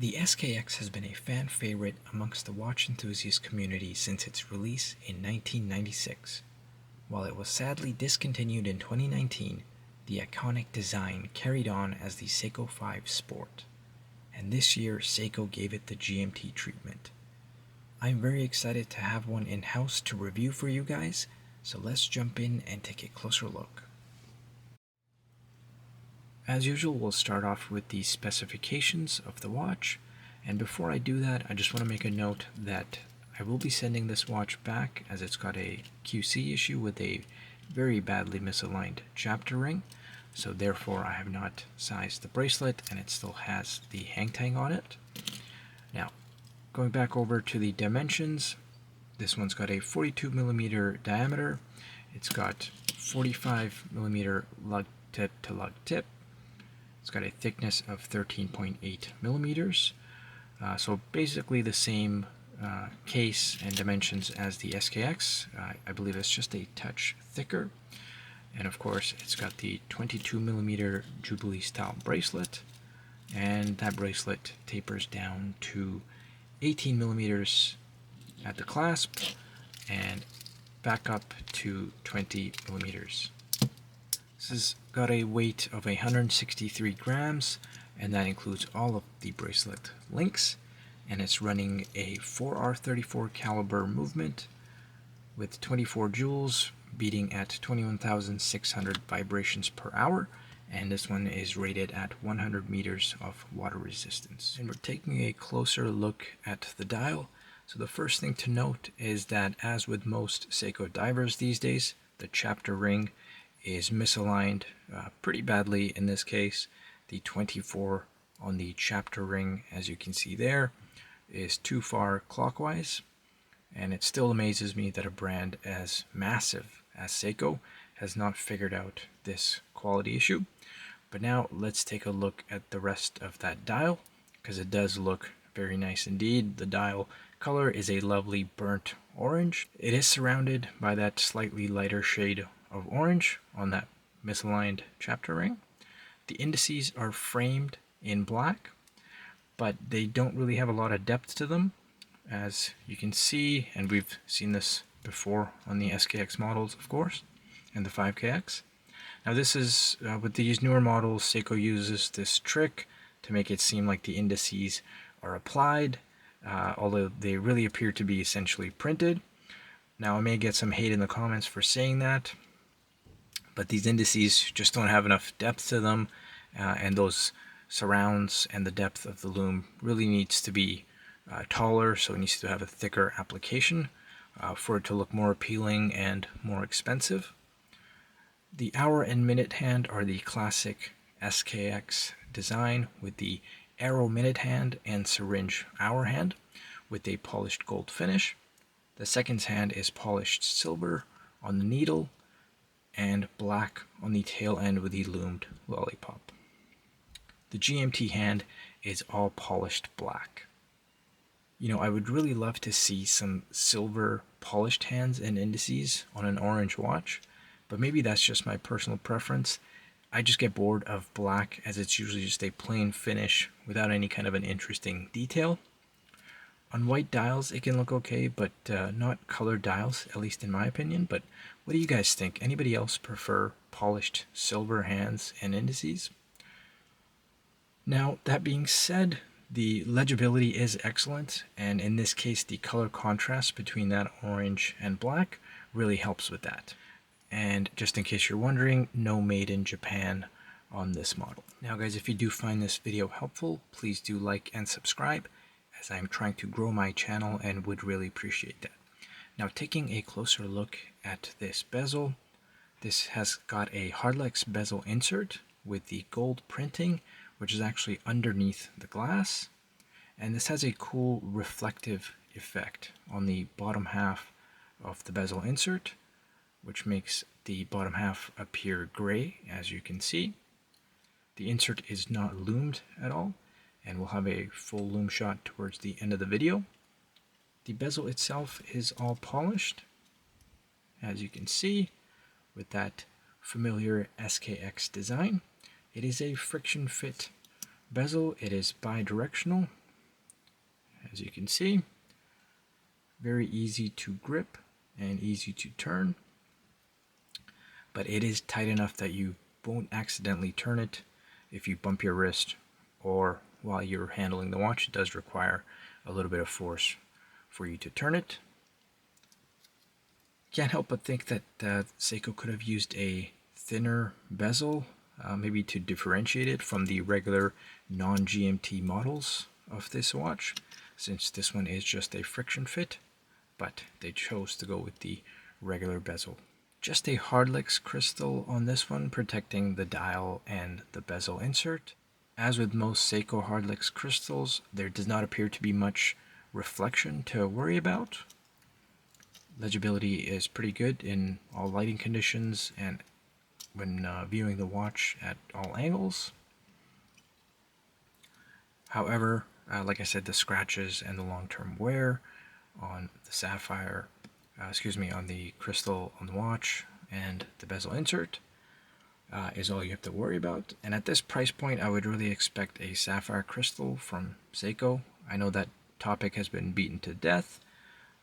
The SKX has been a fan favorite amongst the watch enthusiast community since its release in 1996. While it was sadly discontinued in 2019, the iconic design carried on as the Seiko 5 Sport, and this year Seiko gave it the GMT treatment. I'm very excited to have one in-house to review for you guys, so let's jump in and take a closer look. As usual, we'll start off with the specifications of the watch, and before I do that, I just want to make a note that I will be sending this watch back as it's got a QC issue with a very badly misaligned chapter ring, so therefore I have not sized the bracelet and it still has the hang tang on it. Now, going back over to the dimensions, this one's got a 42mm diameter, it's got 45mm lug tip to lug tip. It's got a thickness of 13.8 millimeters, so basically the same case and dimensions as the SKX. I believe it's just a touch thicker, and of course it's got the 22mm Jubilee style bracelet, and that bracelet tapers down to 18 millimeters at the clasp and back up to 20 millimeters. This has got a weight of 163 grams, and that includes all of the bracelet links, and it's running a 4R34 caliber movement with 24 joules, beating at 21,600 vibrations per hour, and this one is rated at 100 meters of water resistance. And we're taking a closer look at the dial. So the first thing to note is that, as with most Seiko divers these days, the chapter ring is misaligned pretty badly in this case. The 24 on the chapter ring, as you can see there, is too far clockwise, and it still amazes me that a brand as massive as Seiko has not figured out this quality issue. But now let's take a look at the rest of that dial, because it does look very nice indeed. The dial color is a lovely burnt orange. It is surrounded by that slightly lighter shade of orange on that misaligned chapter ring. The indices are framed in black, but they don't really have a lot of depth to them, as you can see, and we've seen this before on the SKX models, of course, and the 5KX. Now this is, with these newer models, Seiko uses this trick to make it seem like the indices are applied, although they really appear to be essentially printed. Now I may get some hate in the comments for saying that, but these indices just don't have enough depth to them, and those surrounds and the depth of the lume really needs to be taller, so it needs to have a thicker application for it to look more appealing and more expensive. The hour and minute hand are the classic SKX design with the arrow minute hand and syringe hour hand with a polished gold finish. The seconds hand is polished silver on the needle and black on the tail end with the loomed lollipop. The GMT hand is all polished black. You know, I would really love to see some silver polished hands and indices on an orange watch, but maybe that's just my personal preference. I just get bored of black, as it's usually just a plain finish without any kind of an interesting detail. On white dials it can look okay, but not colored dials, at least in my opinion. But what do you guys think? Anybody else prefer polished silver hands and indices? Now, that being said, the legibility is excellent, and in this case the color contrast between that orange and black really helps with that. And just in case you're wondering, no made in Japan on this model. Now guys, if you do find this video helpful, please do like and subscribe, as I'm trying to grow my channel and would really appreciate that. Now, taking a closer look at this bezel, this has got a Hardlex bezel insert with the gold printing, which is actually underneath the glass, and this has a cool reflective effect on the bottom half of the bezel insert, which makes the bottom half appear gray, as you can see. The insert is not loomed at all, and we'll have a full loom shot towards the end of the video. The bezel itself is all polished, as you can see, with that familiar SKX design. It is a friction fit bezel. It is bi-directional, as you can see. Very easy to grip and easy to turn, but it is tight enough that you won't accidentally turn it if you bump your wrist, or while you're handling the watch. It does require a little bit of force for you to turn it. Can't help but think that Seiko could have used a thinner bezel, maybe to differentiate it from the regular non-GMT models of this watch, since this one is just a friction fit, but they chose to go with the regular bezel. Just a Hardlex crystal on this one, protecting the dial and the bezel insert. As with most Seiko Hardlex crystals, there does not appear to be much reflection to worry about. Legibility is pretty good in all lighting conditions and when viewing the watch at all angles. However, like I said, the scratches and the long-term wear on the sapphire, on the crystal on the watch and the bezel insert is all you have to worry about. And at this price point, I would really expect a sapphire crystal from Seiko. I know that topic has been beaten to death,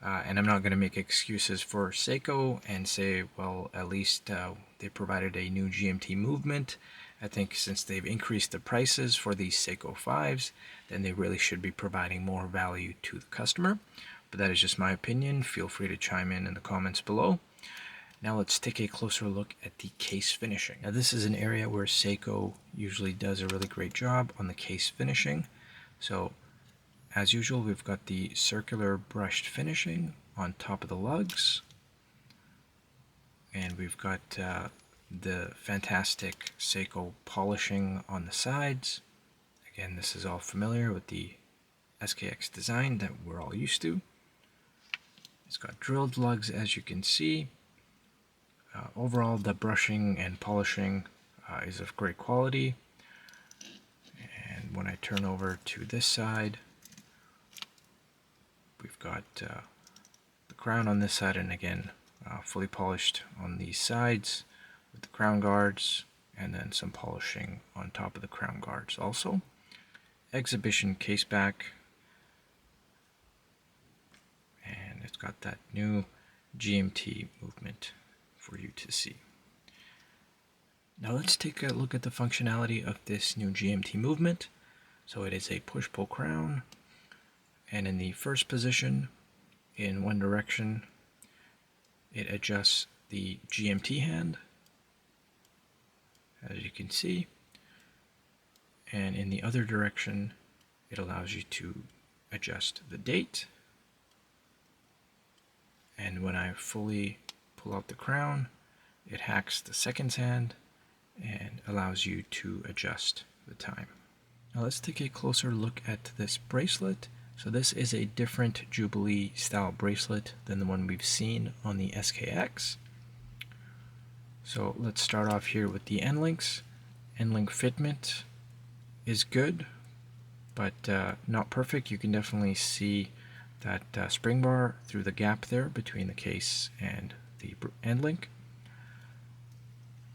and I'm not going to make excuses for Seiko and say, well, at least they provided a new GMT movement. I think since they've increased the prices for these Seiko 5s, then they really should be providing more value to the customer. But that is just my opinion. Feel free to chime in the comments below. Now let's take a closer look at the case finishing. Now this is an area where Seiko usually does a really great job on the case finishing. So as usual, we've got the circular brushed finishing on top of the lugs. And we've got the fantastic Seiko polishing on the sides. Again, this is all familiar with the SKX design that we're all used to. It's got drilled lugs, as you can see. Overall, the brushing and polishing is of great quality. And when I turn over to this side, we've got the crown on this side, and again, fully polished on these sides with the crown guards, and then some polishing on top of the crown guards also. Exhibition case back, and it's got that new GMT movement for you to see. Now let's take a look at the functionality of this new GMT movement. So it is a push-pull crown, and in the first position, in one direction, it adjusts the GMT hand, as you can see, and in the other direction, it allows you to adjust the date. And when I fully pull out the crown, it hacks the seconds hand and allows you to adjust the time. Now let's take a closer look at this bracelet. So this is a different Jubilee style bracelet than the one we've seen on the SKX. So let's start off here with the end links. End link fitment is good, but not perfect. You can definitely see that spring bar through the gap there between the case and the end link.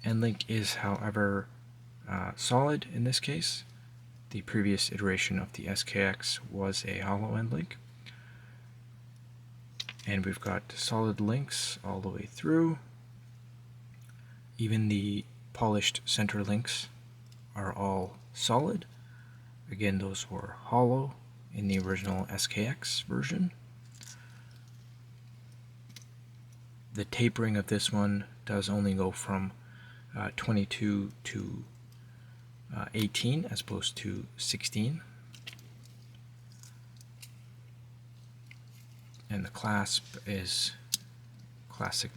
End link is, however, solid in this case. The previous iteration of the SKX was a hollow end link. And we've got solid links all the way through. Even the polished center links are all solid. Again, those were hollow in the original SKX version. The tapering of this one does only go from 22 to 18 as opposed to 16. And the clasp is classic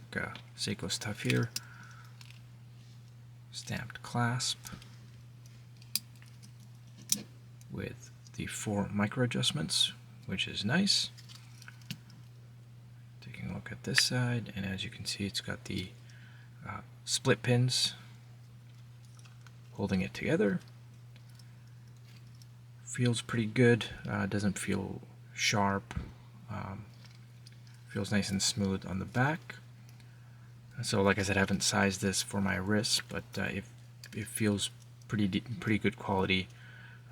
Seiko stuff here. Stamped clasp with the 4 micro adjustments, which is nice. Taking a look at this side, and as you can see, it's got the split pins holding it together. Feels pretty good. Doesn't feel sharp. Feels nice and smooth on the back. So like I said, I haven't sized this for my wrist, but it feels pretty good quality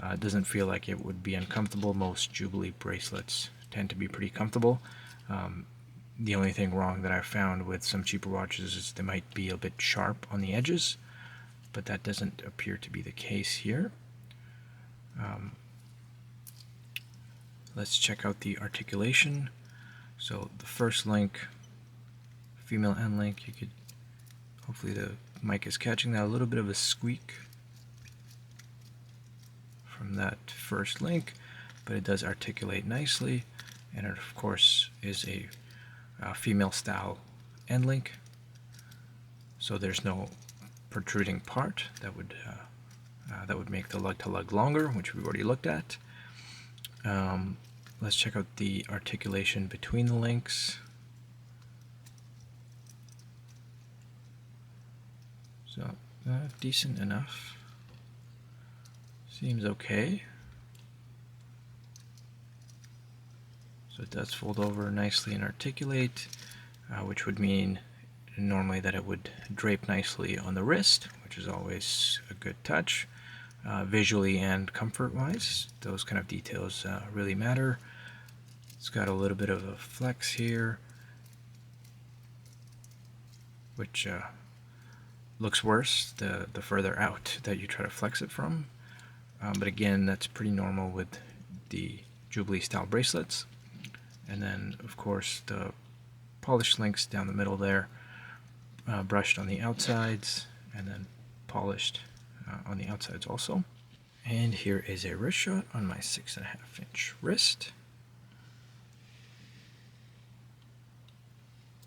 It doesn't feel like it would be uncomfortable. Most Jubilee bracelets tend to be pretty comfortable. The only thing wrong that I've found with some cheaper watches is they might be a bit sharp on the edges, but that doesn't appear to be the case here. Let's check out the articulation. So the first link, female end link, you could, hopefully the mic is catching that, a little bit of a squeak from that first link, but it does articulate nicely, and it of course is a female style end link, so there's no protruding part that would make the lug to lug longer, which we've already looked at. Let's check out the articulation between the links. So decent enough. Seems okay. So it does fold over nicely and articulate, which would mean normally that it would drape nicely on the wrist, which is always a good touch. Visually and comfort-wise, those kind of details really matter. It's got a little bit of a flex here, which looks worse the further out that you try to flex it from. But again, that's pretty normal with the Jubilee style bracelets. And then, of course, the polished links down the middle there, brushed on the outsides, and then polished on the outsides also. And here is a wrist shot on my 6.5-inch wrist.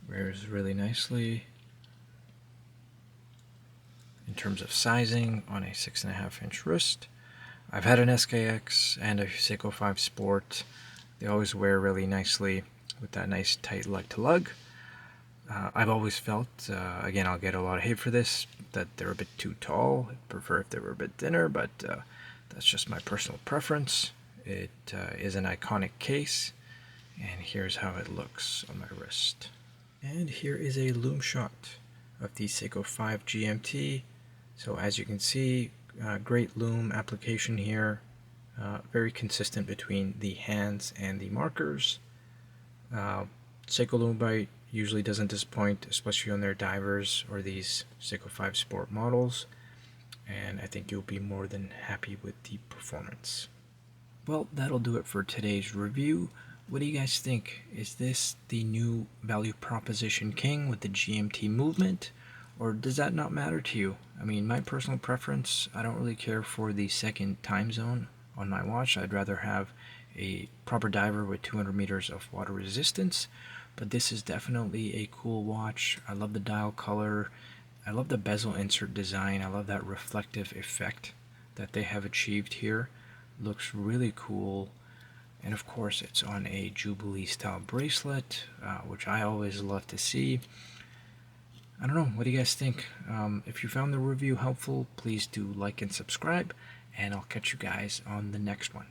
Wears really nicely in terms of sizing on a 6.5-inch wrist. I've had an SKX and a Seiko 5 Sport. They always wear really nicely with that nice tight lug to lug. I've always felt, again, I'll get a lot of hate for this, that they're a bit too tall. I'd prefer if they were a bit thinner, but that's just my personal preference. It is an iconic case, and here's how it looks on my wrist. And here is a Lume shot of the Seiko 5 GMT. So as you can see, great Lume application here. Very consistent between the hands and the markers. Seiko Lume Bite usually doesn't disappoint, especially on their divers or these Seiko 5 Sport models, and I think you'll be more than happy with the performance. Well, that'll do it for today's review. What do you guys think? Is this the new value proposition king with the GMT movement, or does that not matter to you? I mean, my personal preference, I don't really care for the second time zone on my watch. I'd rather have a proper diver with 200 meters of water resistance, but this is definitely a cool watch. I love the dial color. I love the bezel insert design. I love that reflective effect that they have achieved here. Looks really cool. And of course, it's on a Jubilee style bracelet, which I always love to see. I don't know, what do you guys think? If you found the review helpful, please do like and subscribe, and I'll catch you guys on the next one.